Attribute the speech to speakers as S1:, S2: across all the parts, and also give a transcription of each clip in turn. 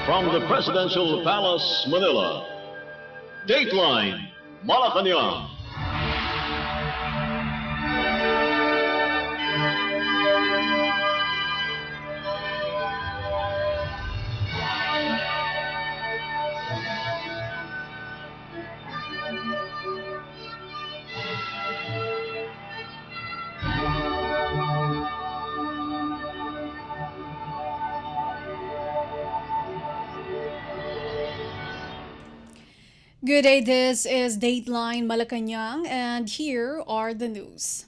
S1: From the Presidential Palace, Manila, Dateline Malacañang.
S2: Good day, this is Dateline Malacañang, and here are the news.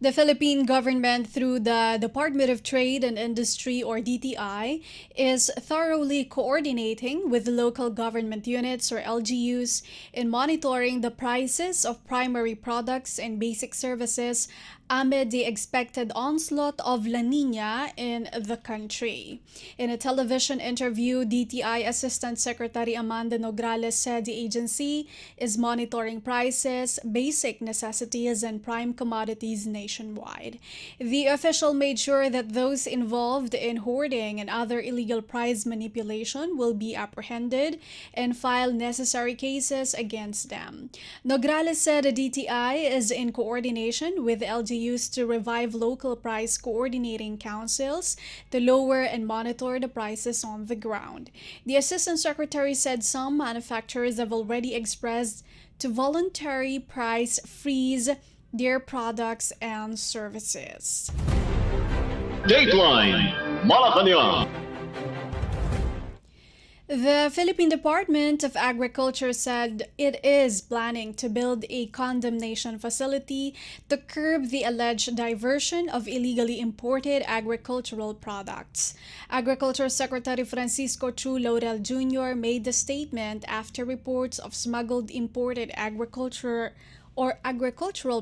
S2: The Philippine government, through the Department of Trade and Industry or DTI, is thoroughly coordinating with local government units or LGUs in monitoring the prices of primary products and basic services amid the expected onslaught of La Nina in the country. In a television interview, DTI Assistant Secretary Amanda Nograles said the agency is monitoring prices, basic necessities, and prime commodities nationwide. The official made sure that those involved in hoarding and other illegal price manipulation will be apprehended and file necessary cases against them. Nograles said the DTI is in coordination with LGUs to revive local price coordinating councils to lower and monitor the prices on the ground. The Assistant Secretary said some manufacturers have already expressed to voluntary price freeze their products and services.
S1: Dateline Malacañang.
S2: The Philippine Department of Agriculture said it is planning to build a condemnation facility to curb the alleged diversion of illegally imported agricultural products. Agriculture Secretary Francisco Chu Laurel Jr. made the statement after reports of smuggled imported agricultural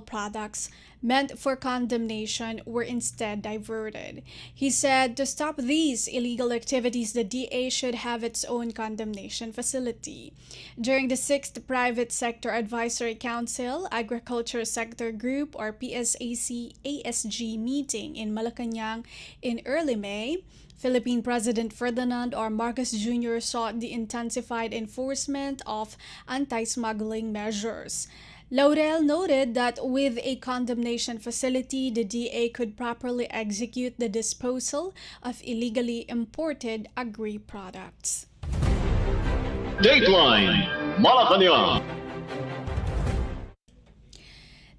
S2: products meant for condemnation were instead diverted. He said to stop these illegal activities, the DA should have its own condemnation facility. During the 6th Private Sector Advisory Council Agriculture Sector Group or PSAC-ASG meeting in Malacañang in early May, Philippine President Ferdinand R. Marcos Jr. sought the intensified enforcement of anti-smuggling measures. Laurel noted that with a condemnation facility, the DA could properly execute the disposal of illegally imported agri-products.
S1: Dateline Malacañang.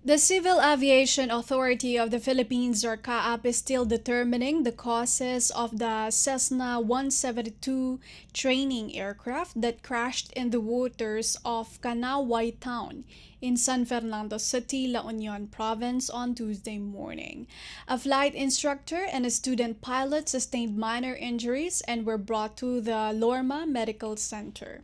S2: The Civil Aviation Authority of the Philippines, or CAAP, is still determining the causes of the Cessna 172 training aircraft that crashed in the waters of Kanaway Town in San Fernando City, La Union Province on Tuesday morning. A flight instructor and a student pilot sustained minor injuries and were brought to the Lorma Medical Center.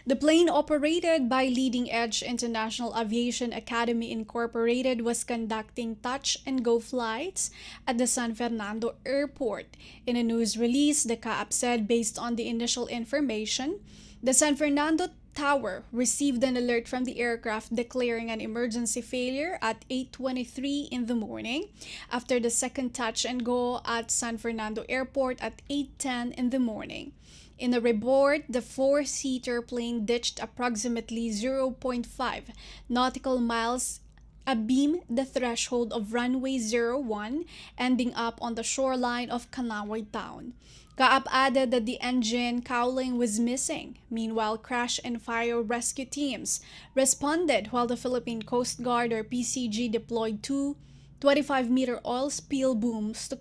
S2: The plane, operated by Leading Edge International Aviation Academy Incorporated, was conducting touch-and-go flights at the San Fernando Airport. In a news release, the CAAP said based on the initial information, the San Fernando Tower received an alert from the aircraft declaring an emergency failure at 8:23 in the morning after the second touch-and-go at San Fernando Airport at 8:10 in the morning. In a report, the four-seater plane ditched approximately 0.5 nautical miles abeam the threshold of runway 01, ending up on the shoreline of Kanaway Town. CAAP added that the engine cowling was missing. Meanwhile, crash and fire rescue teams responded while the Philippine Coast Guard or PCG deployed two 25-meter oil spill booms to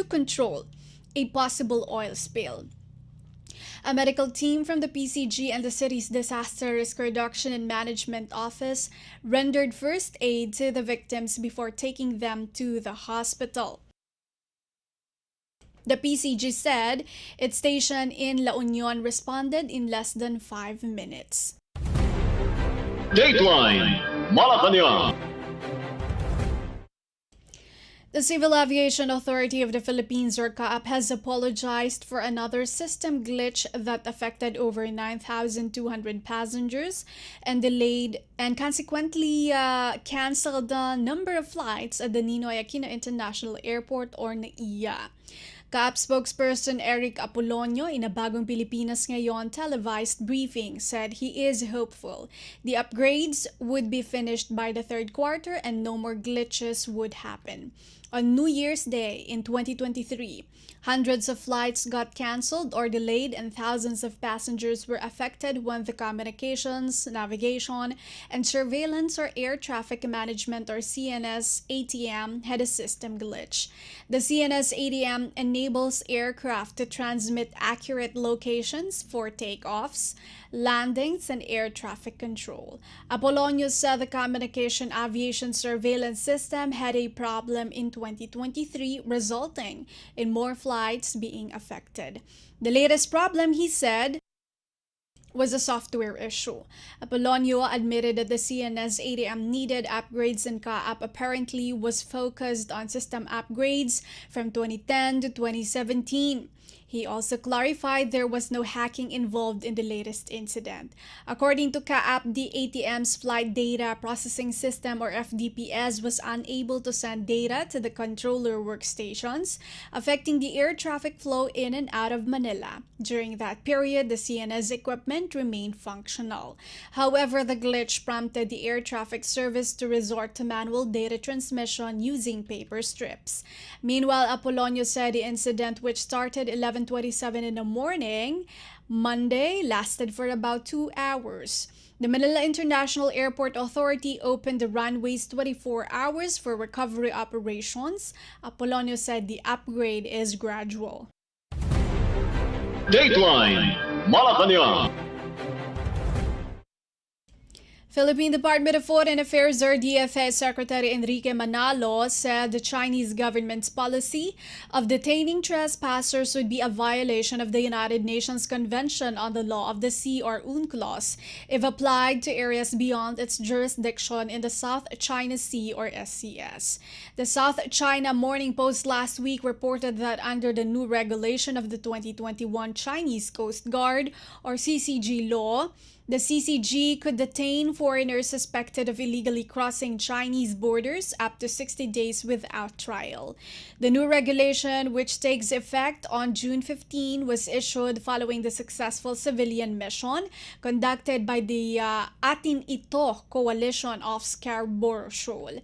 S2: control a possible oil spill. A medical team from the PCG and the city's Disaster Risk Reduction and Management Office rendered first aid to the victims before taking them to the hospital. The PCG said its station in La Union responded in less than 5 minutes.
S1: Dateline Malacañang.
S2: The Civil Aviation Authority of the Philippines, or CAAP, has apologized for another system glitch that affected over 9,200 passengers and delayed and consequently canceled a number of flights at the Ninoy Aquino International Airport, or NAIA. CAAP spokesperson Eric Apolonio in a Bagong Pilipinas Ngayon televised briefing said he is hopeful the upgrades would be finished by the third quarter and no more glitches would happen. On New Year's Day in 2023, hundreds of flights got canceled or delayed and thousands of passengers were affected when the Communications, Navigation, and Surveillance or Air Traffic Management or CNS ATM had a system glitch. The CNS ATM enables aircraft to transmit accurate locations for takeoffs, landings, and air traffic control. Apolonio said the Communication Aviation Surveillance System had a problem in 2023, resulting in more flights being affected. The latest problem, he said, was a software issue. Apolonio admitted that the CNS ATM needed upgrades and CAAP apparently was focused on system upgrades from 2010 to 2017. He also clarified there was no hacking involved in the latest incident. According to CAAP, the ATM's Flight Data Processing System or FDPS was unable to send data to the controller workstations, affecting the air traffic flow in and out of Manila. During that period, the CNS equipment remained functional. However, the glitch prompted the air traffic service to resort to manual data transmission using paper strips. Meanwhile, Apolonio said the incident, which started 11:27 in the morning, Monday, lasted for about 2 hours. The Manila International Airport Authority opened the runways 24 hours for recovery operations. Apolonio said the upgrade is gradual.
S1: Dateline Malacañang.
S2: Philippine Department of Foreign Affairs or DFA Secretary Enrique Manalo said the Chinese government's policy of detaining trespassers would be a violation of the United Nations Convention on the Law of the Sea or UNCLOS if applied to areas beyond its jurisdiction in the South China Sea or SCS. The South China Morning Post last week reported that under the new regulation of the 2021 Chinese Coast Guard or CCG law, the CCG could detain foreigners suspected of illegally crossing Chinese borders up to 60 days without trial. The new regulation, which takes effect on June 15, was issued following the successful civilian mission conducted by the Atin Ito Coalition of Scarborough Shoal.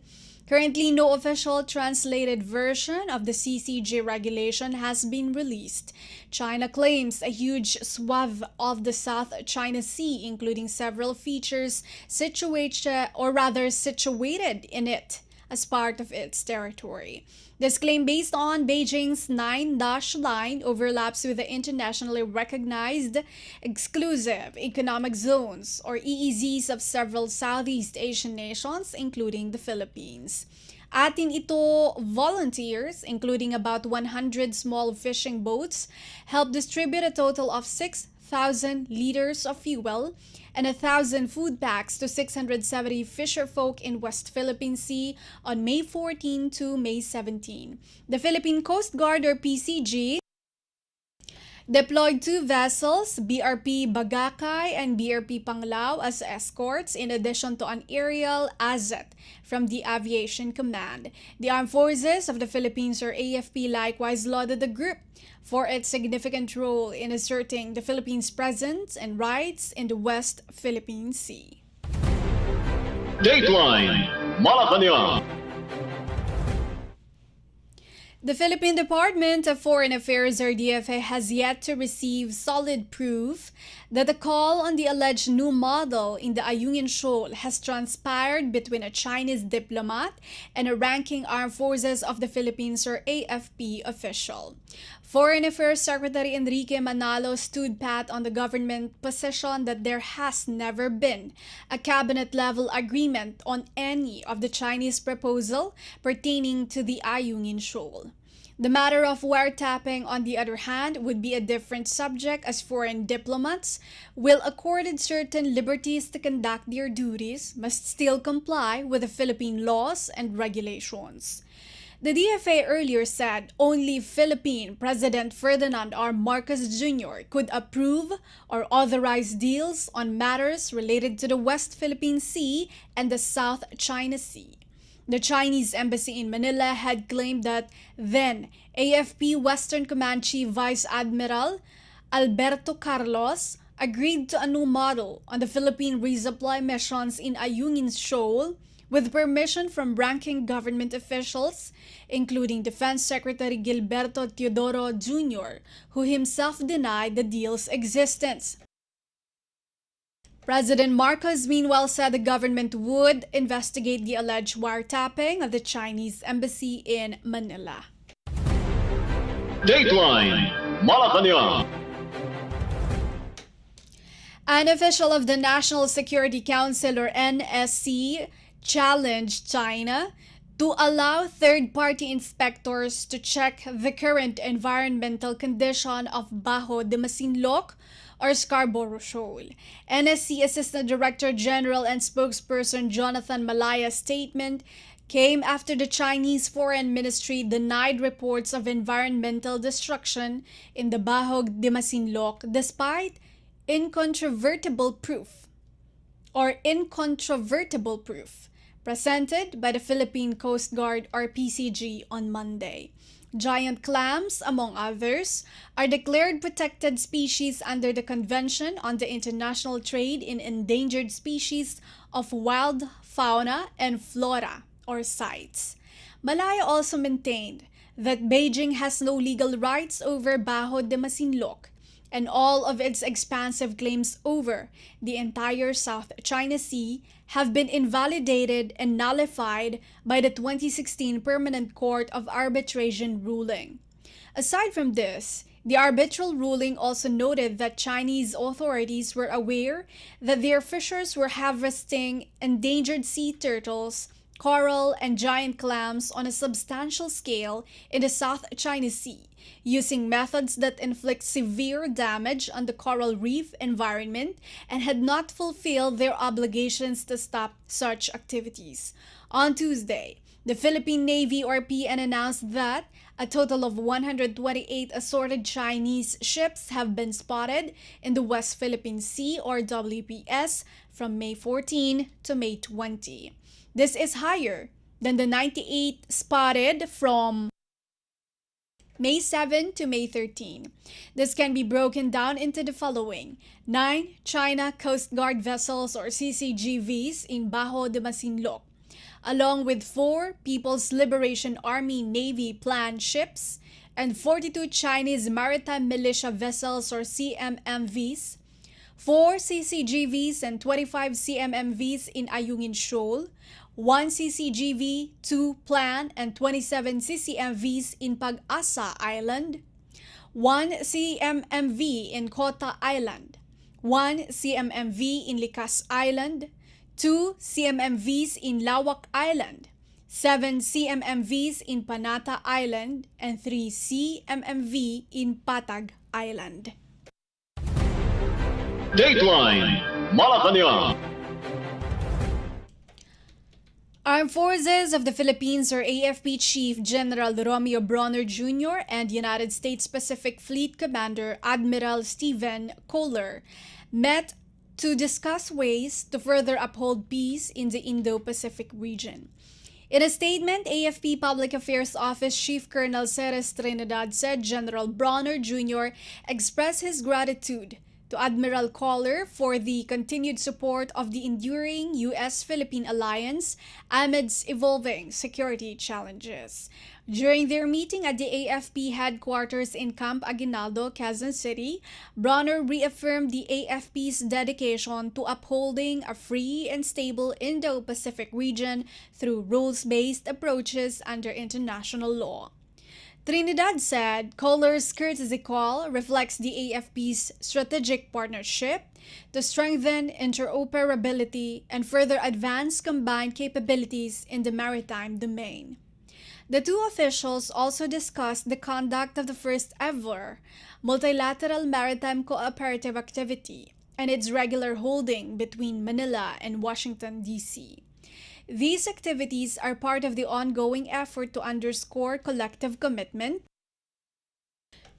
S2: Currently, no official translated version of the CCG regulation has been released. China claims a huge swath of the South China Sea, including several features situated in it as part of its territory. This claim, based on Beijing's 9-dash line, overlaps with the internationally recognized exclusive economic zones or EEZs of several Southeast Asian nations, including the Philippines. Atin Ito volunteers, including about 100 small fishing boats, helped distribute a total of 6,000 liters of fuel and 1,000 food packs to 670 fisherfolk in West Philippine Sea on May 14 to May 17. The Philippine Coast Guard or PCG deployed 2 vessels, BRP Bagakay and BRP Panglao, as escorts, in addition to an aerial asset from the Aviation Command. The Armed Forces of the Philippines or AFP likewise lauded the group for its significant role in asserting the Philippines' presence and rights in the West Philippine Sea.
S1: Dateline Malacañang.
S2: The Philippine Department of Foreign Affairs or DFA has yet to receive solid proof that the call on the alleged new model in the Ayungin Shoal has transpired between a Chinese diplomat and a ranking Armed Forces of the Philippines or AFP official. Foreign Affairs Secretary Enrique Manalo stood pat on the government position that there has never been a cabinet-level agreement on any of the Chinese proposal pertaining to the Ayungin Shoal. The matter of wiretapping, on the other hand, would be a different subject, as foreign diplomats, while accorded certain liberties to conduct their duties, must still comply with the Philippine laws and regulations. The DFA earlier said only Philippine President Ferdinand R. Marcos Jr. could approve or authorize deals on matters related to the West Philippine Sea and the South China Sea. The Chinese embassy in Manila had claimed that then AFP Western Command Chief Vice Admiral Alberto Carlos agreed to a new model on the Philippine resupply missions in Ayungin Shoal with permission from ranking government officials, including Defense Secretary Gilberto Teodoro Jr., who himself denied the deal's existence. President Marcos meanwhile said the government would investigate the alleged wiretapping of the Chinese embassy in Manila.
S1: Dateline Malacañang.
S2: An official of the National Security Council or NSC challenged China to allow third-party inspectors to check the current environmental condition of Bajo de Masinloc or Scarborough Shoal. NSC Assistant Director General and spokesperson Jonathan Malaya's statement came after the Chinese Foreign Ministry denied reports of environmental destruction in the Bajo de Masinloc despite incontrovertible proof presented by the Philippine Coast Guard or PCG on Monday. Giant clams, among others, are declared protected species under the Convention on the International Trade in Endangered Species of Wild Fauna and Flora, or CITES. Malaya also maintained that Beijing has no legal rights over Bajo de Masinloc, and all of its expansive claims over the entire South China Sea have been invalidated and nullified by the 2016 Permanent Court of Arbitration ruling. Aside from this, the arbitral ruling also noted that Chinese authorities were aware that their fishers were harvesting endangered sea turtles, coral, and giant clams on a substantial scale in the South China Sea, using methods that inflict severe damage on the coral reef environment and had not fulfilled their obligations to stop such activities. On Tuesday, the Philippine Navy or PN announced that a total of 128 assorted Chinese ships have been spotted in the West Philippine Sea or WPS from May 14 to May 20. This is higher than the 98 spotted from May 7 to May 13. This can be broken down into the following: 9 China Coast Guard vessels or CCGVs in Bajo de Masinloc, along with 4 People's Liberation Army Navy planned ships and 42 Chinese Maritime Militia vessels or CMMVs, 4 CCGVs and 25 CMMVs in Ayungin Shoal, 1 CCGV, 2 plan, and 27 CCMVs in Pag-asa Island, 1 CMMV in Kota Island, 1 CMMV in Likas Island, 2 CMMVs in Lawak Island, 7 CMMVs in Panata Island, and 3 CMMV in Patag Island.
S1: Dateline Malacañang.
S2: Armed Forces of the Philippines or AFP Chief General Romeo Bronner Jr. and United States Pacific Fleet Commander Admiral Stephen Kohler met to discuss ways to further uphold peace in the Indo-Pacific region. In a statement, AFP Public Affairs Office Chief Colonel Ceres Trinidad said General Bronner Jr. expressed his gratitude to Admiral Kohler for the continued support of the enduring U.S.-Philippine alliance amidst evolving security challenges. During their meeting at the AFP headquarters in Camp Aguinaldo, Quezon City, Bronner reaffirmed the AFP's dedication to upholding a free and stable Indo-Pacific region through rules-based approaches under international law. Trinidad said Kohler's courtesy call reflects the AFP's strategic partnership to strengthen interoperability and further advance combined capabilities in the maritime domain. The two officials also discussed the conduct of the first ever multilateral maritime cooperative activity and its regular holding between Manila and Washington, D.C. These activities are part of the ongoing effort to underscore collective commitment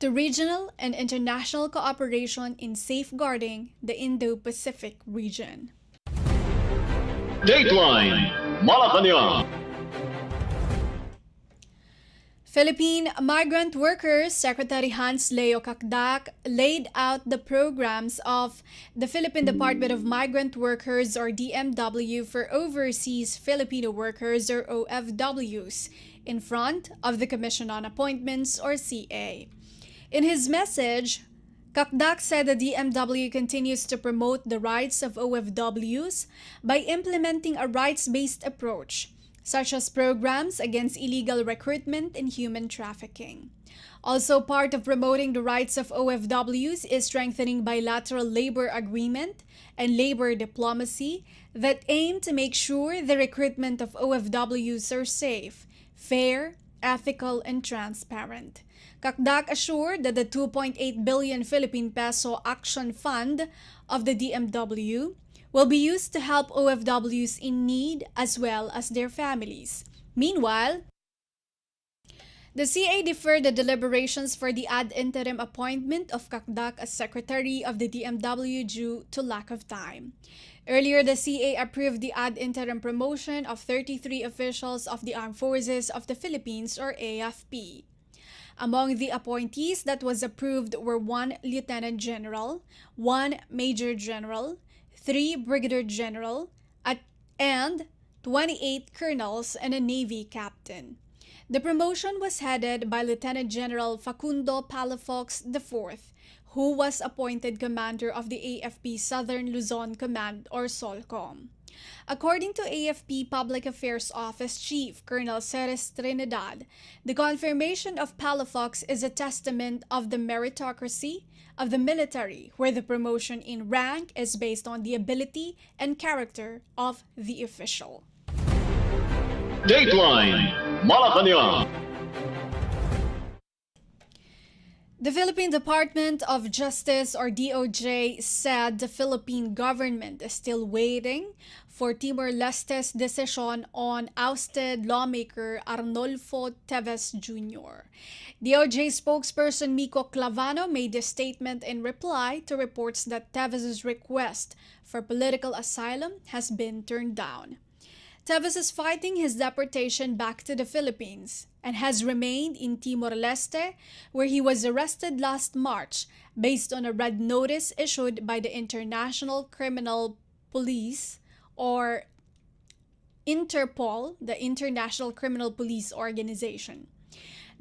S2: to regional and international cooperation in safeguarding the Indo-Pacific region.
S1: Dateline Malacañang.
S2: Philippine Migrant Workers Secretary Hans Leo Cacdac laid out the programs of the Philippine Department of Migrant Workers or DMW for overseas Filipino workers or OFWs in front of the Commission on Appointments or CA. In his message, Cacdac said the DMW continues to promote the rights of OFWs by implementing a rights-based approach, such as programs against illegal recruitment and human trafficking. Also, part of promoting the rights of OFWs is strengthening bilateral labor agreement and labor diplomacy that aim to make sure the recruitment of OFWs are safe, fair, ethical, and transparent. Cacdac assured that the 2.8 billion Philippine peso action fund of the DMW will be used to help OFWs in need as well as their families. Meanwhile, the CA deferred the deliberations for the ad interim appointment of Cacdac as Secretary of the DMW due to lack of time. Earlier, the CA approved the ad interim promotion of 33 officials of the Armed Forces of the Philippines or AFP. Among the appointees that was approved were 1 Lieutenant General, 1 Major General, 3 Brigadier General, and 28 colonels and a Navy captain. The promotion was headed by Lieutenant General Facundo Palafox IV, who was appointed commander of the AFP Southern Luzon Command or SOLCOM. According to AFP Public Affairs Office Chief Colonel Ceres Trinidad, the confirmation of Palafox is a testament of the meritocracy of the military, where the promotion in rank is based on the ability and character of the official.
S1: Dateline Malacañang.
S2: The Philippine Department of Justice or DOJ said the Philippine government is still waiting for Timor-Leste's decision on ousted lawmaker Arnolfo Teves Jr. DOJ spokesperson Miko Clavano made this statement in reply to reports that Teves' request for political asylum has been turned down. Teves is fighting his deportation back to the Philippines and has remained in Timor-Leste, where he was arrested last March based on a red notice issued by the International Criminal Police or Interpol, the International Criminal Police Organization.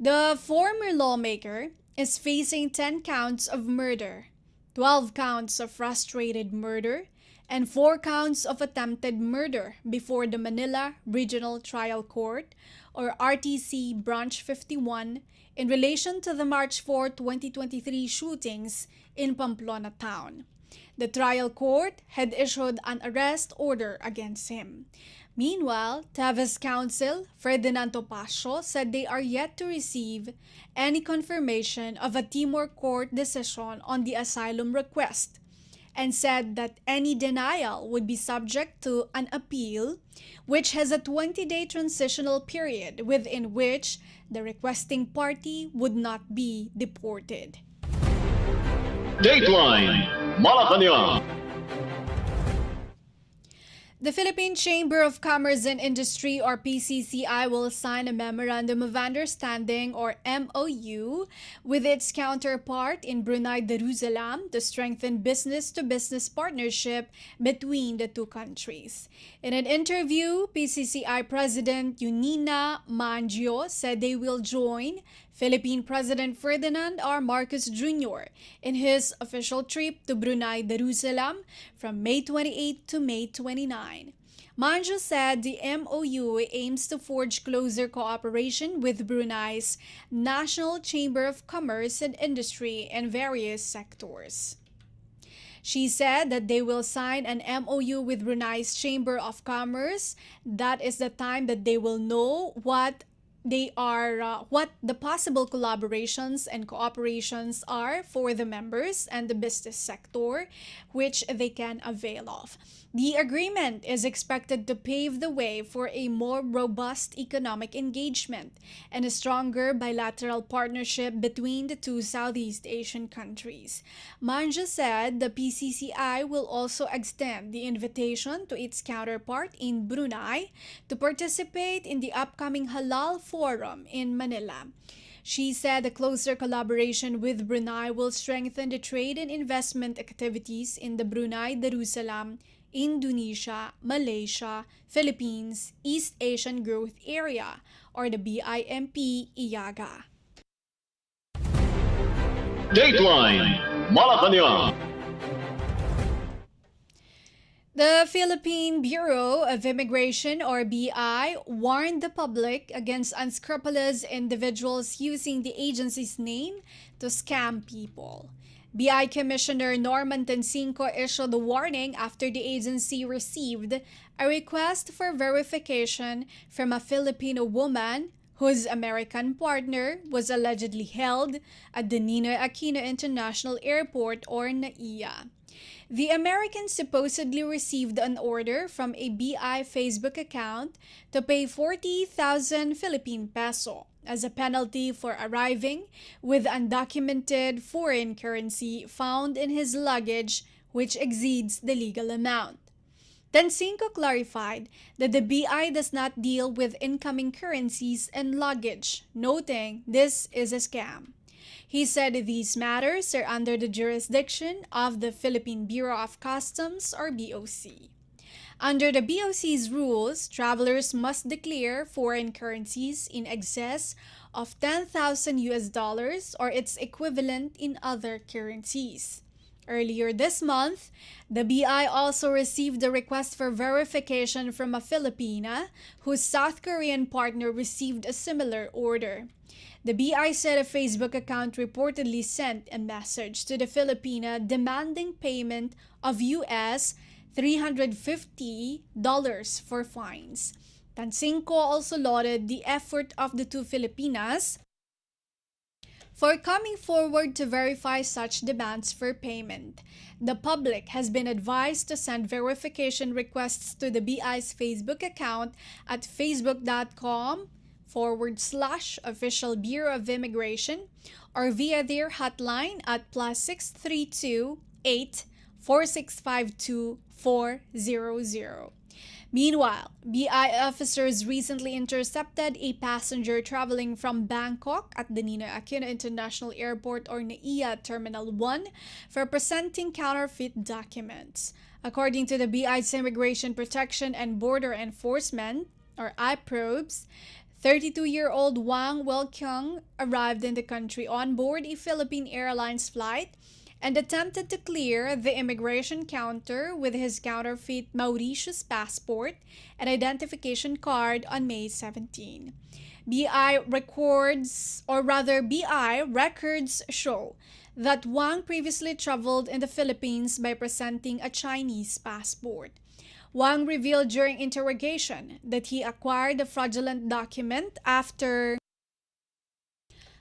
S2: The former lawmaker is facing 10 counts of murder, 12 counts of frustrated murder, and 4 counts of attempted murder before the Manila Regional Trial Court or RTC Branch 51 in relation to the March 4, 2023 shootings in Pamplona town. The trial court had issued an arrest order against him. Meanwhile, Teves' counsel, Ferdinand Topacio, said they are yet to receive any confirmation of a Timor court decision on the asylum request, and said that any denial would be subject to an appeal, which has a 20-day transitional period within which the requesting party would not be deported.
S1: Dateline Malacañang.
S2: The Philippine Chamber of Commerce and Industry or PCCI will sign a Memorandum of Understanding or MOU with its counterpart in Brunei Darussalam to strengthen business-to-business partnership between the two countries. In an interview, PCCI President Junina Mangio said they will join Philippine President Ferdinand R. Marcos Jr. in his official trip to Brunei Darussalam from May 28 to May 29. Mangio said the MOU aims to forge closer cooperation with Brunei's National Chamber of Commerce and Industry in various sectors. She said that they will sign an MOU with Brunei's Chamber of Commerce. That is the time that they will know what the possible collaborations and cooperations are for the members and the business sector, which they can avail of. The agreement is expected to pave the way for a more robust economic engagement and a stronger bilateral partnership between the two Southeast Asian countries. Manja said the PCCI will also extend the invitation to its counterpart in Brunei to participate in the upcoming Halal Forum in Manila. She said a closer collaboration with Brunei will strengthen the trade and investment activities in the Brunei Darussalam, Indonesia, Malaysia, Philippines, East Asian Growth Area, or the BIMP IAGA.
S1: Dateline Malacañang.
S2: The Philippine Bureau of Immigration, or BI, warned the public against unscrupulous individuals using the agency's name to scam people. BI Commissioner Norman Tancinco issued a warning after the agency received a request for verification from a Filipino woman whose American partner was allegedly held at the Ninoy Aquino International Airport, or NAIA. The American supposedly received an order from a BI Facebook account to pay 40,000 Philippine peso as a penalty for arriving with undocumented foreign currency found in his luggage, which exceeds the legal amount. Tancinco clarified that the BI does not deal with incoming currencies and luggage, noting this is a scam. He said these matters are under the jurisdiction of the Philippine Bureau of Customs, or BOC. Under the BOC's rules, travelers must declare foreign currencies in excess of 10,000 US dollars or its equivalent in other currencies. Earlier this month, the BI also received a request for verification from a Filipina whose South Korean partner received a similar order. The BI said a Facebook account reportedly sent a message to the Filipina demanding payment of US $350 for fines. Tancinco also lauded the effort of the two Filipinas for coming forward to verify such demands for payment. The public has been advised to send verification requests to the BI's Facebook account at facebook.com/Official Bureau of Immigration or via their hotline at +632 8 4652 400. Meanwhile, BI officers recently intercepted a passenger traveling from Bangkok at the Ninoy Aquino International Airport, or NAIA Terminal 1 for presenting counterfeit documents. According to the BI's Immigration Protection and Border Enforcement, or IPROBS, 32-year-old Wang Welkyung arrived in the country on board a Philippine Airlines flight and attempted to clear the immigration counter with his counterfeit Mauritius passport and identification card on May 17. BI records show that Wang previously traveled in the Philippines by presenting a Chinese passport. Wang revealed during interrogation that he acquired the fraudulent document after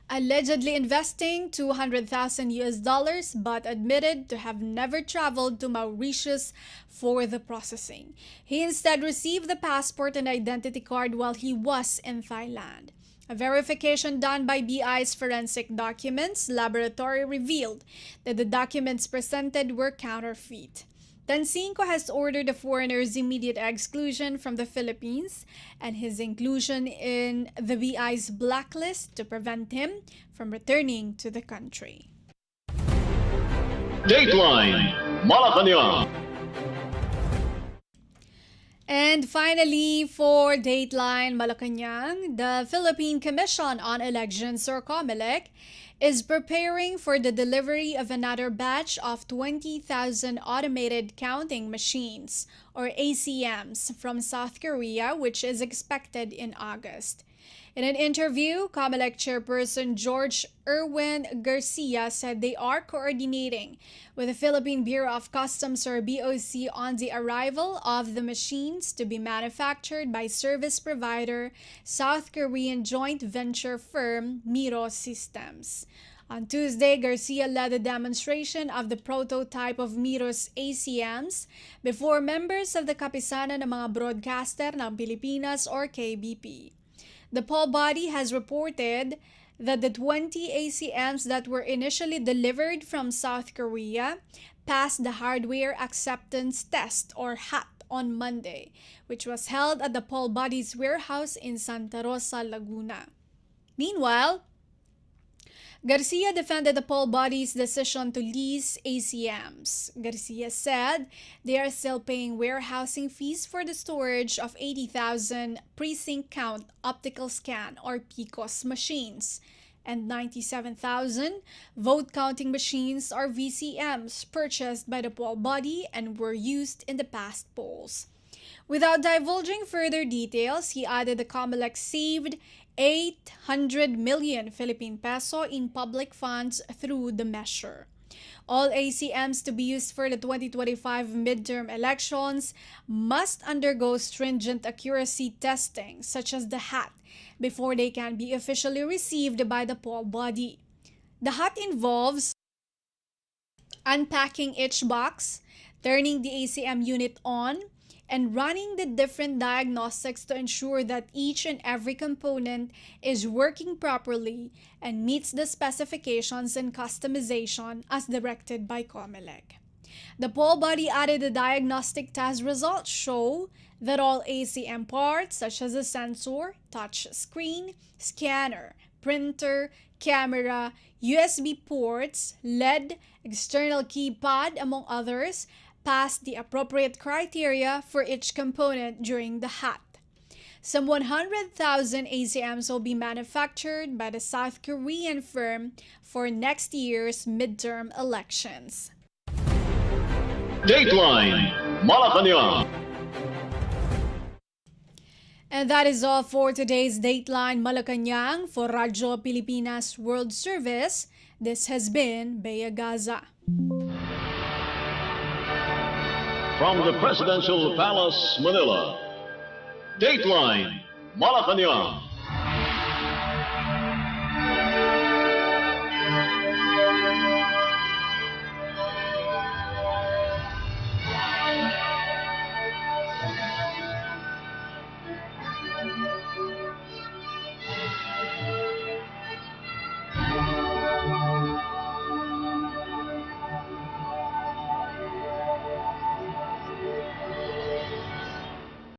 S2: allegedly investing 200,000 US dollars, but admitted to have never traveled to Mauritius for the processing. He instead received the passport and identity card while he was in Thailand. A verification done by BI's Forensic Documents Laboratory revealed that the documents presented were counterfeit. Tancinco has ordered the foreigner's immediate exclusion from the Philippines and his inclusion in the BI's blacklist to prevent him from returning to the country.
S1: Dateline Malacañang.
S2: And finally, for Dateline Malacañang, the Philippine Commission on Elections, or COMELEC, is preparing for the delivery of another batch of 20,000 automated counting machines, or ACMs, from South Korea, which is expected in August. In an interview, COMELEC chairperson George Erwin Garcia said they are coordinating with the Philippine Bureau of Customs, or BOC, on the arrival of the machines to be manufactured by service provider South Korean joint venture firm Miro Systems. On Tuesday, Garcia led a demonstration of the prototype of Miro's ACMs before members of the Kapisanan ng mga Broadcaster ng Pilipinas, or KBP. The poll body has reported that the 20 ACMs that were initially delivered from South Korea passed the Hardware Acceptance Test, or HAT, on Monday, which was held at the Paul Body's warehouse in Santa Rosa, Laguna. Meanwhile, Garcia defended the Paul Body's decision to lease ACMs. Garcia said they are still paying warehousing fees for the storage of 80,000 precinct count optical scan or PCOS machines and 97,000 vote counting machines or VCMs purchased by the Paul Body and were used in the past polls. Without divulging further details, he added the COMELEC saved 800 million Philippine peso in public funds through the measure. All ACMs to be used for the 2025 midterm elections must undergo stringent accuracy testing, such as the hat, before they can be officially received by the Paul Body. The hat involves unpacking each box, turning the ACM unit on, and running the different diagnostics to ensure that each and every component is working properly and meets the specifications and customization as directed by COMELEC. The Paul Body added the diagnostic test results show that all ACM parts such as the sensor, touch screen, scanner, printer, camera, USB ports, LED, external keypad, among others, passed the appropriate criteria for each component during the hat. Some 100,000 ACMs will be manufactured by the South Korean firm for next year's midterm elections.
S1: Dateline Malacañang.
S2: And that is all for today's Dateline Malacañang. For Radyo Pilipinas World Service, this has been Bea Gaza.
S1: From the Presidential Palace, Manila, Dateline Malacañang.